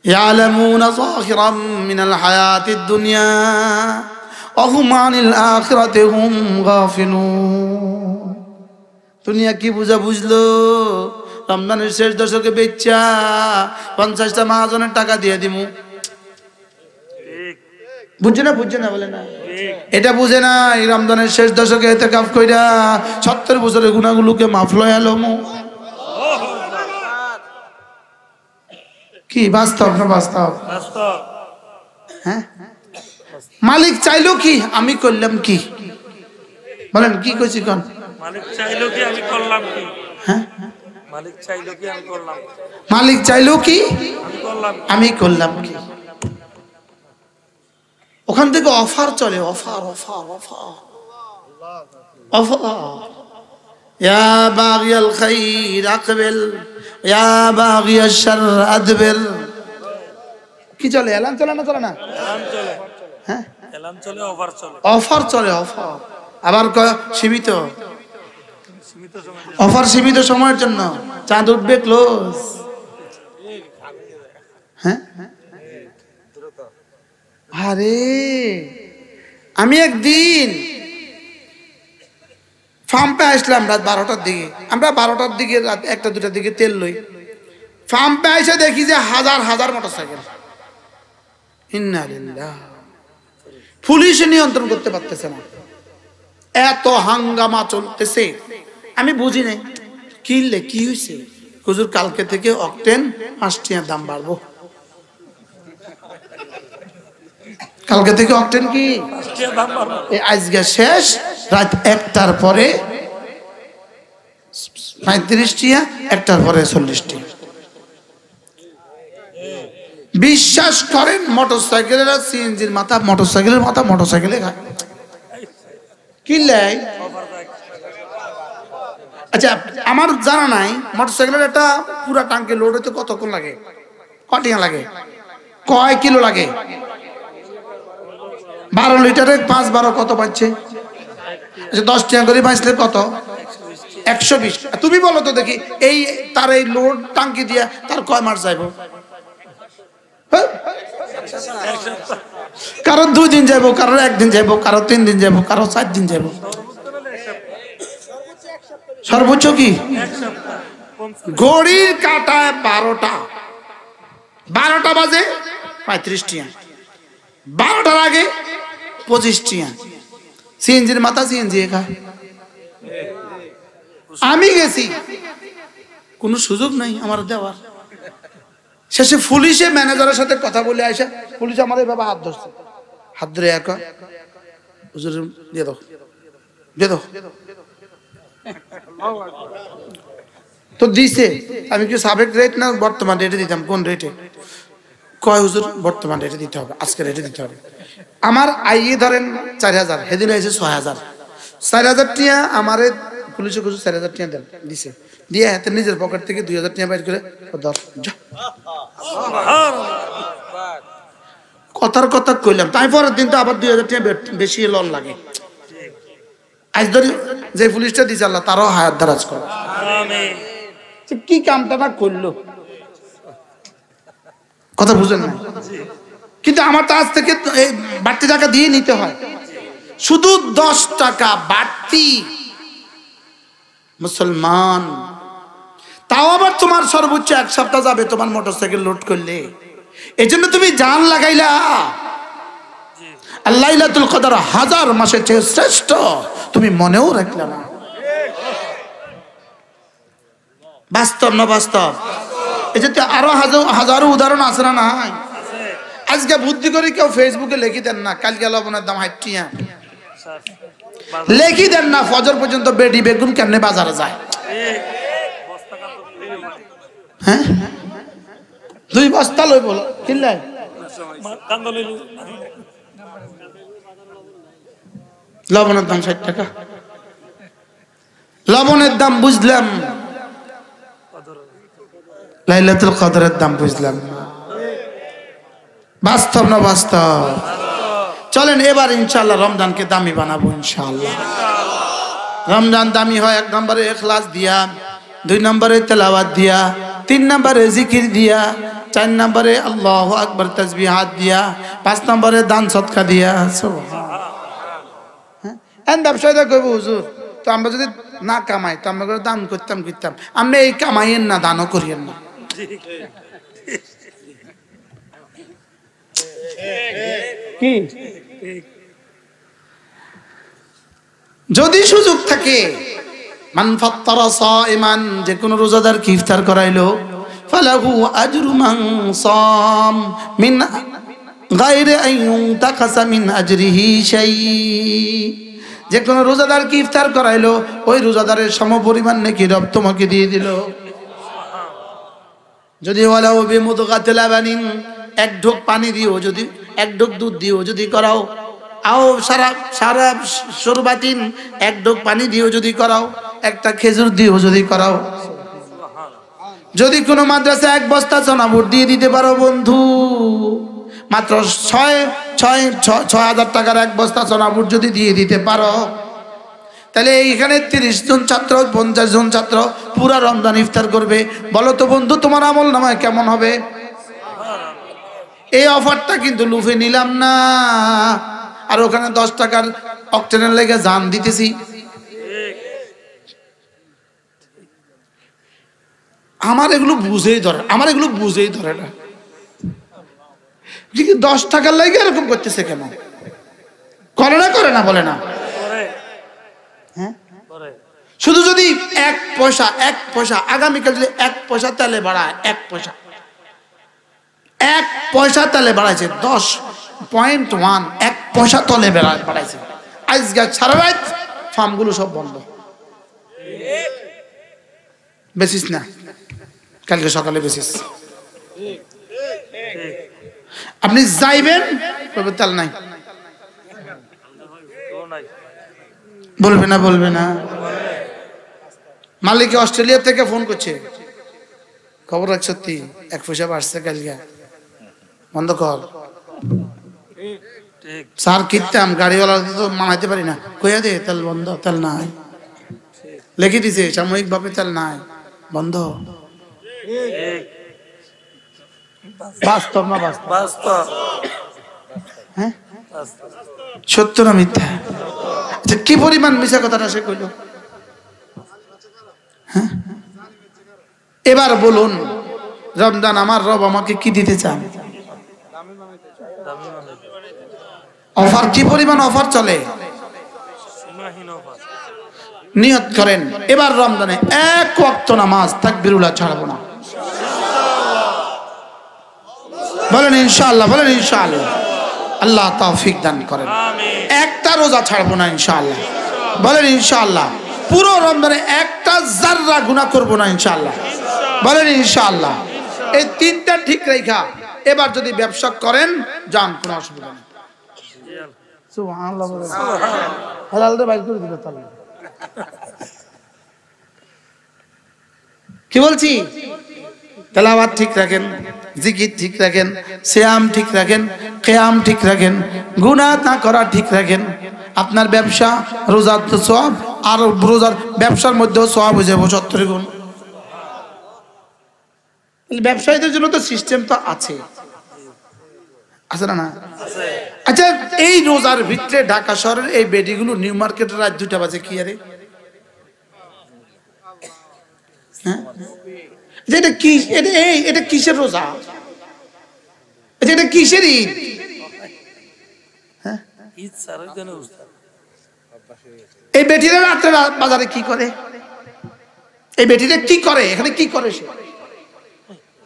ইয়ালামুনা যাহিরাম মিনাল হায়াতিদ দুনিয়া ওয়া হুম আনিল আখিরাতি হুম গাফিলুন। দুনিয়া কি বুঝলো? রমজানের শেষ দশকে বেচা 50টা মাহাজনের টাকা দিয়ে দিমু, বুঝছে না বলে না, এটা বুঝে না। এই রমজানের শেষ দশকে ইতিকাফ কইরা 70 বছরের গুনাহগুলোকে মাফ লয় আলমু। কি বাস্তব না বাস্তব? হ্যাঁ, মালিক চাইলো কি আমি করলাম কি? বলেন কি কইছি কোন? মালিক চাইলো কি আমি করলাম কি? হ্যাঁ, মালিক চাইলো কি আমি করলাম, মালিক চাইলো কি আমি করলাম কি? ওখান থেকে অফার চলে, অফার অফার অফার অফার ইয়া বাগিয়াল খাইর আকবিল ইয়া বাগিয়াশ শার আদবির। কি চলে? এলান চলে না? চলে না? এলান চলে। হ্যাঁ, এলান চলে, অফার চলে। অফার চলে, অফার আবার সীমিত সীমিত সময়। অফার সীমিত সময়ের জন্য। চাঁদ উঠবে ক্লোজ। হ্যাঁ, আরে আমি একদিন ফার্মে আসলাম রাত 12টার দিকে। আমরা 12টার দিকে, রাত 1টা 2টার দিকে তেল লই। ফার্মে এসে দেখি যে হাজার হাজার মোটরসাইকেল। ইন্না লিল্লাহ। পুলিশ নিয়ন্ত্রণ করতে পারতেছে না, এত হাঙ্গামা চলতেছে। আমি বুঝি নাই কি হয়েছে। হুজুর কালকে থেকে অক্টেন 5 টাকার দাম বাড়বো। কালকে থেকে অক্টেন কি আজকে শেষ, রাত 1টার পরে 35 টাকা, 1টার পরে 40 টাকা। বিশ্বাস করেন মোটরসাইকেলের আর সিএনজির মাথা, মোটরসাইকেলের মাথা মোটরসাইকেলে খায়। কি লাই? আচ্ছা আমার জানা নাই মোটরসাইকেলের একটা পুরা টাঙ্কি লোড হতে কতক্ষণ লাগে, কটিয়া লাগে, কয় কিলো লাগে? 12 লিটারে 5-12 কত পাচ্ছে? আচ্ছা 10 টাকা করে পাইছিলে কত? 120। তুমি বলো তো দেখি, এই তার এই লোড টাঙ্কি দিয়া তার কয় মাস যাইব? কারো 2 দিন যাইব, কারো 1 দিন যাইব, কারো 3 দিন যাইব, কারো 4 দিন যাইব। সর্বোচ্চ কি? ঘড়ির কাঁটায় 12টা বাজে 35 টাকা, 12টার আগে 25 টাকা। সিএনজির মাথা সিএনজি খায়। আমি গেছি, কোনো সুযোগ নাই আমার দেওয়ার। শেষে পুলিশে ম্যানেজারের সাথে কথা বলে আসা, পুলিশ আমার এভাবে হাত ধরছে, হাত ধরে একা হুজুর দিয়ে দাও, দিয়ে দাও। তো দিছে। আমি কি সাবেক রেট না বর্তমান রেটে দিতাম? কোন রেটে? কয় হুজুর বর্তমান রেটে দিতে হবে, আজকে রেটে দিতে হবে। আমার আইয়ে ধরেন 4000, সেদিন হয়েছে 6000। 4000 টাকা আমারে পুলিশে কিছু 4000 টাকা দেন দিছে, দিয়ে হাতে নিজের পকেট থেকে 2000 টাকা বাইর করে ধর যা। কথার কথা কইলাম, তাই পরের দিন তো আবার 2000 টাকা বেশি লোন লাগে। আজ ধরি যে পুলিশটা দিছে আল্লাহ তারও হায়াত দারাজ করে। কি কামটা না করলো, কথা বুঝেন না? কিন্তু আমার তো আজ থেকে বাড়তি টাকা দিয়ে নিতে হয়, শুধু 10 টাকা বাড়তি। মুসলমান, তাও আবার তোমার সর্বোচ্চ 1 সপ্তাহ যাবে তোমার মোটরসাইকেল লোড করলে। এই জন্য তুমি জান লাগাইলা। লাইলাতুল কদর 1000 মাসের চেয়ে শ্রেষ্ঠ, তুমি মনেও রাখলা না। বাস্তব না বাস্তব? এই যে আরো হাজারো উদাহরণ আছে না? নাই? আজকে বুদ্ধি করে কেউ ফেসবুকে লিখি দেন না কালকে লবণের দাম 60 টাকা, লিখি দেন না ফজর পর্যন্ত বেডি বেগুন কেমনে বাজারে যায়। হ্যাঁ, 2 বস্তা লই বলো কিনলাই লবণের দাম 60 টাকা। লবণের দাম বুঝলাম, লাইলাতুল কদরের দাম বুঝলাম। বাস্তব না বাস্তব? চলেন এবার ইনশাআল্লাহ রমজানকে দামি বানাবো ইনশাআল্লাহ। রমজান দামি হয় 1 নম্বরে ইখলাস দিয়া, 2 নম্বরে তেলাওয়াত দিয়া, 3 নম্বরে জিকির দিয়া, 4 নম্বরে আল্লাহু আকবার তাসবিহাত দিয়া, 5 নম্বরে দান সদকা দিয়া। হ্যাঁ, ব্যবসায়ীরা কইব হুজুর তো আমরা যদি না কামাই তো আমরা দান করতাম। আমরা এই কামাইয়েন না, দানও করিয়েন না। কি যদি সুযোগ থাকে, মান ফাত্তারা সাইমান, যে কোন রোজাদারকে ইফতার করাইলো, ফালাহু আজরু মান সাম মিন গায়রি আন ইউনতাকাসা মিন আজরিহি শাই। যে কোন রোজাদারকে ইফতার করাইলো ওই রোজাদারের সমপরিমাণ নেকি রব তোমাকে দিয়ে দিল। যদি ওয়ালাউ বিমুদগাতিল লাবানিন, 1 ঢোক পানি দিও, যদি 1 ঢোক দুধ দিও যদি করাও, আও সারা শরবাতিন, 1 ঢোক পানি দিও যদি করাও, একটা খেজুর দিও যদি করাও। যদি কোনো মাদ্রাসা 1 বস্তা চনা বুট দিয়ে দিতে পারো বন্ধু, মাত্র 6,000 টাকার 1 বস্তা চনা বুট যদি দিয়ে দিতে পারো, তাহলে এইখানে 30 জন ছাত্র 50 জন ছাত্র পুরা রমজান ইফতার করবে। বলো তো বন্ধু তোমার আমল নামায় কেমন হবে? এই অফারটা কিন্তু লুফে নিলাম না, আর ওখানে 10 টাকার অক্টেনের লেগে জান দিতেছি। আমার এগুলো বুঝেই ধরে না। 10 টাকার লেগে এরকম করতেছে কেন? করে না বলে না? হ্যাঁ, শুধু যদি 1 পয়সা আগামীকাল যদি 1 পয়সা তেলে বাড়ায়, 1 পয়সা তেলে বাড়াইছে, 10.1 1 পয়সা তলে বাড়াইছে, আজকে সারা রাত ফার্মগুলো সব বন্ধ, বেসিস না, কালকে সকালে বেসিস। আপনি যাইবেন তেল নাই, বলবে না। মালিক অস্ট্রেলিয়া থেকে ফোন করছে, খবর রাখ সত্যি 1 পয়সা বাড়ছে কালকে, বন্ধ কর। স্যার কিনতাম, গাড়িওয়ালা তো মানাইতে পারি না, কইয়া দে তেল বন্ধ, তেল নাই, লিখে দিছে সাময়িক ভাবে তেল নাই, বন্ধ। বাস্তব না বাস্তব? হ্যাঁ, সত্য না মিথ্যা? আচ্ছা, কি পরিমাণ মিশা কথাটা সে কইল? হ্যাঁ, এবার বলুন, রমজান আমার রব আমাকে কি দিতে চান? অফার কি পরিমাণ অফার চলে, নিয়ত করেন এবার রমজানে 1 ওয়াক্ত নামাজ তাকবীরুল্লাহ ছাড়বো না। বলেন ইনশাআল্লাহ, বলেন ইনশাআল্লাহ। আল্লাহ তৌফিক দান করেন। একটা রোজা ছাড়বো না ইনশাআল্লাহ, বলেন ইনশাআল্লাহ। পুরো রমজানে একটা জাররা গুনাহ করবো না ইনশাআল্লাহ, বলেন ইনশাআল্লাহ। এই 3টা ঠিক রেখা এবার যদি ব্যবসা করেন যান, কোনো অসুবিধা নেই। সুবহানাল্লাহ, হালাল রে বাইর করে দিল তাহলে। কি বলছি? তেলাওয়াত ঠিক রাখেন, জিকির ঠিক রাখেন, সিয়াম ঠিক রাখেন, কিয়াম ঠিক রাখেন, গুনাহ না করা ঠিক রাখেন। আপনার ব্যবসা, রোজার তো সওয়াব, আর রোজার ব্যবসার মধ্যেও সওয়াব হয়ে যাবে 70 গুণ। ব্যবসায়ীদের জন্য তো সিস্টেম তো আছে না? আচ্ছা, এই রোজার ভিতরে ঢাকা শহরের এই বেডিগুলো নিউ মার্কেটের রাত 2টা বাজে কি আরে? হ্যাঁ, এটা কি? এটা কিসের রোজা? এটা কিসের ঈদ? হ্যাঁ, এই বেটিরা রাত্রে বাজারে কি করে? এই বেটিরা কি করে এখানে? কি করে সে?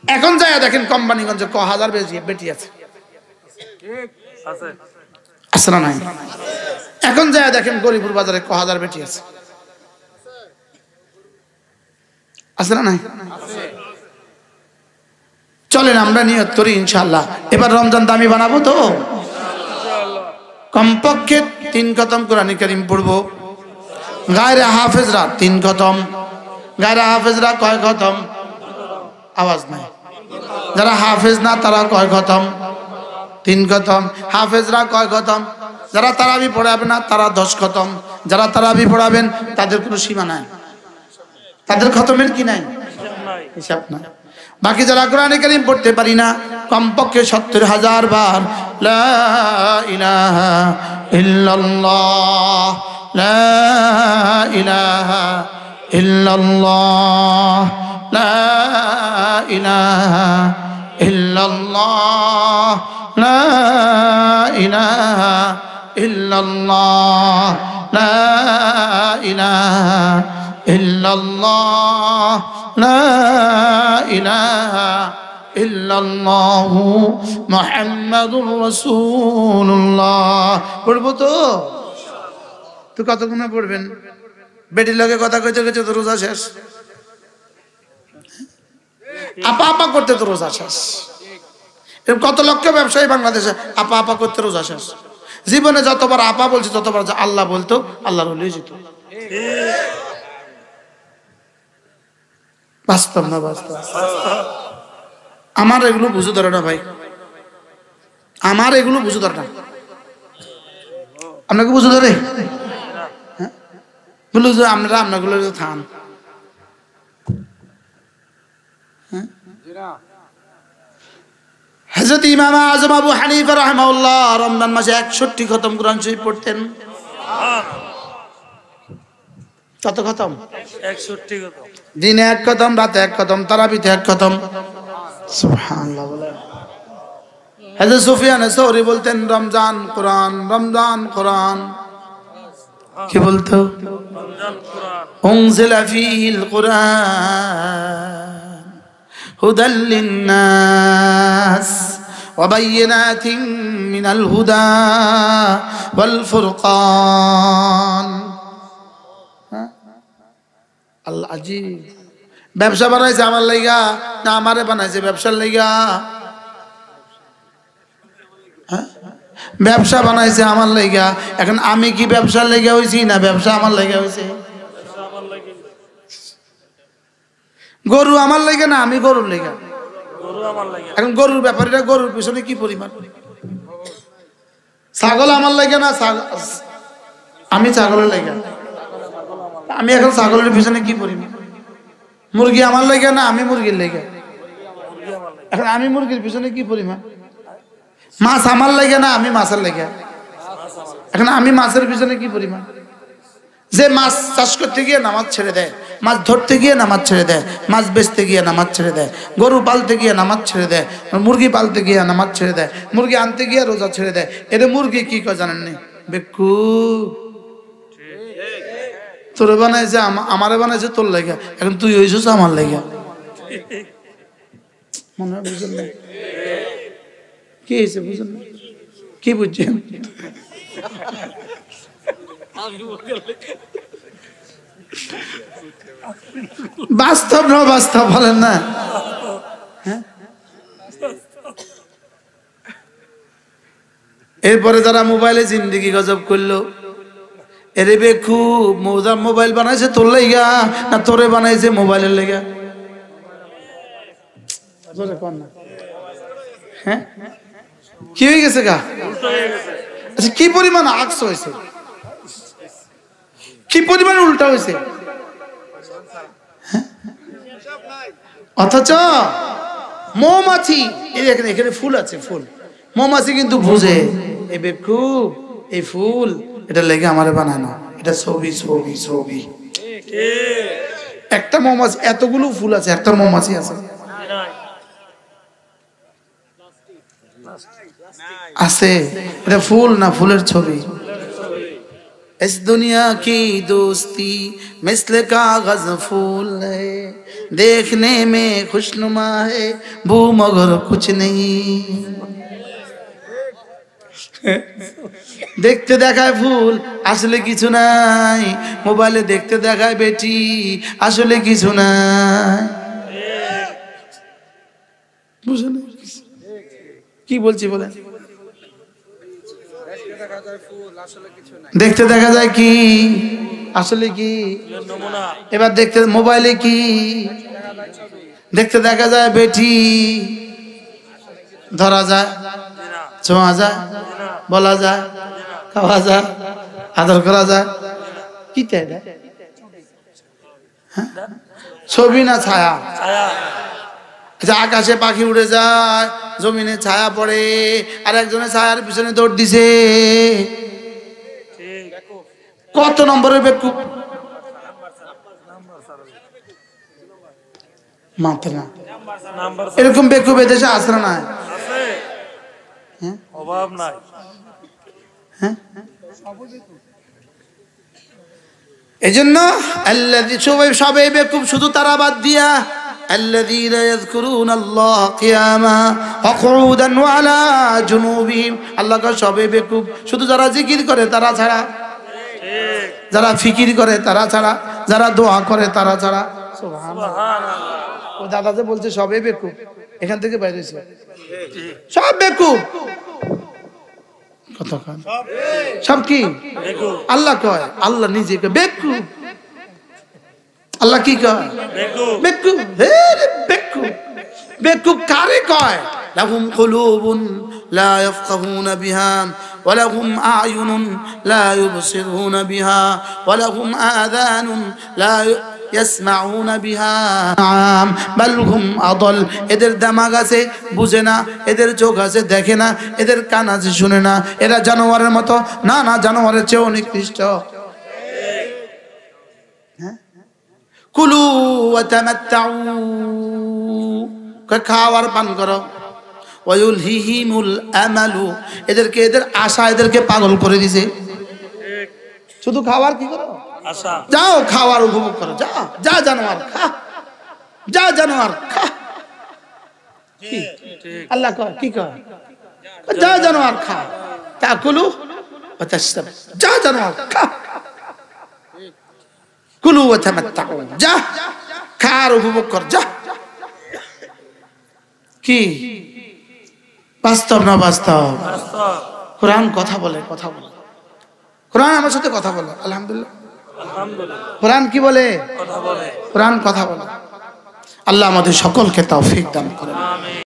এখন যায় দেখেন কোম্পানিগঞ্জে 1000 বেটি আছে না নাই? এখন যায় দেখেন গরিপুর বাজারে 1000 বেটি আছে না নাই? চলেন আমরা নিয়ত করি ইনশাআল্লাহ এবার রমজান দামি বানাবো তো। কমপক্ষে 3 খতম কোরআন কারীম পড়বো। গায়রে হাফেজরা 3 খতম। গায়রে হাফেজরা কয় খতম? আওয়াজ নাই। যারা হাফেজ না তারা কয় খতম? 3 খতম। হাফেজরা কয় খতম? যারা তারাবি পড়াবে না তারা 10 খতম। যারা তারাবি পড়াবেন তাদের কোনো সীমা নাই, তাদের খতমের কি নাই, হিসাব নাই। বাকি যারা কোরআন কারীম পড়তে পারি না কমপক্ষে 70,000 বার লা ইলাহা ইল্লাল্লাহ, লা ইলাহা ইল্লাল্লাহ, লা ইলাহা ইল্লাল্লাহ, লা ইলাহা ইল্লাল্লাহ, লা ইলাহা ইল্লাল্লাহ, লা ইলাহা ইল্লাল্লাহ মুহাম্মাদুর রাসূলুল্লাহ। পড়বো তো কতক্ষণে পড়বেন? বেটির লগে কথা কইতে কইতে তো রোজা শেষ, আপা আপা করতে তো রোজা শেষ। কত লক্ষ ব্যবসায়ী বাংলাদেশে আপা আপা করতে রোজা শেষ। জীবনে যতবার আপা বলছে ততবার আল্লাহ বলতো, আল্লাহর ওলি যেত। বাস্তব না বাস্তব? আমার এগুলো বুঝে ধরে না ভাই, আমার এগুলো বুঝে ধরে না। আপনাকে বুঝে ধরে? হ্যাঁ বললো যে আপনারা আপনাগুলো থান। হযরত ইমাম আযম আবু হানিফা রাহিমাহুল্লাহ রমজান মাসে 61 খতম কোরআন শরীফ পড়তেন। কত খতম? 61 খতম। দিনে 1 খতম, রাতে 1 খতম, তারাবিতে 1 খতম। সুবহানাল্লাহ বলে। হযরত সুফিয়ান আস-সাউরি বলতেন রমজান কোরআন, রমজান কোরআন। কি বলতো? রমজান কোরআন। উনজিলা ফীহিল কুরআন হুদাল লিন-নাস ওয়া বায়িনাতিন মিনাল হুদা ওয়াল ফুরকান। আল্লাহ আজিব। ব্যবসা বানাইছে আমার লাইগা না আমারে বানাইছে ব্যবসার লাইগা? ব্যবসা বানাইছে আমার লাইগা। এখন আমি কি ব্যবসার লাইগা হইছি না ব্যবসা আমার লাইগা হইছে? গরু আমার লাইগা না আমি গরুর লাইগা? গরু আমার লাগে। এখন গরুর ব্যাপারীরা গরুর পিছনে কি পরিমাণ? ছাগল আমার লাইগা না আমি ছাগলের লাইগা? আমি এখন ছাগলের পিছনে কি পরিমাণ? মুরগি আমার লাইগা না আমি মুরগির লাইগা? এখন আমি মুরগির পিছনে কি পরিমাণ? মাছ আমার লাইগা না আমি মাছের লাইগা? এখন আমি মাছের পিছনে কি পরিমাণ? যে মাছ চাষ করতে গিয়ে নামাজ ছেড়ে দেয়, মাছ ধরতে গিয়ে নামাজ ছেড়ে দেয়, মাছ বেচতে গিয়ে নামাজ ছেড়ে দেয়, গরু পালতে গিয়ে নামাজ ছেড়ে দেয়, মুরগি পালতে গিয়ে নামাজ ছেড়ে দেয়, মুরগি আনতে গিয়ে রোজা ছেড়ে দেয়। এর মুরগি কি করে জানেন নি? বেকু তোরে বানাইছে আমারে বানাইছে তোর লাইগা, এখন তুই হইছিস আমার লাইগা। মনে হয় বুঝলেন না? কি হয়েছে বুঝলেন না? কি বুঝছেন? বাস্তব না বাস্তব বলেন না? এরপরে যারা মোবাইলে জিন্দেগি গজব করলো, এরে বেকু মোবাইল বানাইছে তোর লাইগা না তোরে বানাইছে মোবাইলের লাইগা? হ্যাঁ কি হয়ে গেছে গা? আচ্ছা কি পরিমাণ আকস হয়েছে, কি পরিমাণ উল্টা হয়েছে? অথচ মৌমাছি এখানে ফুল আছে, ফুল মৌমাছি কিন্তু বুঝে এই বেকু এই ফুল এটা লেগে আমারে বানায় না, এটা ছবি ছবি ছবি। একটা মৌমাছি এতগুলো ফুল আছে, একটা মৌমাছি আছে আছে এটা ফুল না ফুলের ছবি। इस दुनिया की दोस्ती मिस्ल कागज फूल है, देखने में खुशनुमा है वो मगर कुछ नहीं। দেখতে দেখায় ফুল আসলে কিছু নাই, মোবাইলে দেখতে দেখায় বেটি আসলে কিছু নাই। বুঝলেন কি বলছি বলেন? দেখতে দেখা যায় কি আসলে কি? এবার দেখতে মোবাইলে কি দেখতে দেখা যায় বেটি, ধরা যায়, ছোঁয়া যায়, বলা যায়, খাওয়া যায়, আদর করা যায়, কি তাই ছবি না ছায়া? আচ্ছা আকাশে পাখি উড়ে যায়, জমিনে ছায়া পড়ে, আর একজনের ছায়ার পিছনে দৌড় দিছে। কত নম্বরের বেকুব? মাত্র না এরকম বেকুব এদেশে আসে না? অভাব নাই। এই জন্য সবাই বেকুব, শুধু তারা বাদ দিয়া الذين يذكرون الله قياما وقعودا وعلى جنوبهم। আল্লাহ কা সবে বেকুব, শুধু যারা জিকির করে তারা ছাড়া, যারা ফিকির করে তারা ছাড়া, যারা দোয়া করে তারা ছাড়া। সুবহানাল্লাহ। ও দাদা যে বলছে সবে বেকুব, এখান থেকে বাইরে হইছে সব বেকুব। কত কান সব কি আল্লাহ কয়, আল্লাহ নিজে কয় বেকুব। আল্লাহ কি কয়? বেকুব। বেকুব। হে রে বেকুব। বেকুব কারে কয়? লাহুম কুলুবুন লা ইয়াফকাহুনা বিহা ওয়া লাহুম আ'য়ুনুন লা ইউবসিরুনা বিহা ওয়া লাহুম আযানুন লা ইয়াসমাউনা বিহা বাল হুম আদল। এদের দিমাগ আছে বুঝে না, এদের চোখ আছে দেখে না, এদের কান আছে শুনে না, এরা জানোয়ারের মতো। না না, জানোয়ারের চেয়েও নিকৃষ্ট। কুলু ওয়া তামাত্তাউ, খাওয়ার পান করো। ওয়ায়ুলহিহিমুল আমালু, এদেরকে এদের আশা এদেরকে পাগল করে দিছে। শুধু খাওয়ার কি করো? আশা। যাও খাওয়ার উপভোগ করো, যা যা জানোয়ার খা, যা জানোয়ার খা। কি? ঠিক। আল্লাহ কয় কি কয়? যা জানোয়ার খা। তাকুলু ওয়া তাশরাব, যা জানোয়ার খা। কুলু ওয়া তামাত্তাউ, যা খাওয়ার উপভোগ কর, যা। কি বাস্তব না বাস্তব? বাস্তব। কোরআন কথা বলে, কথা বলে। কোরআন আমার সাথে কথা বলে। আলহামদুলিল্লাহ, আলহামদুলিল্লাহ। কোরআন কি বলে? কথা বলে। কোরআন কথা বলে। আল্লাহ আমাদের সকলকে তৌফিক দান করেন। আমিন।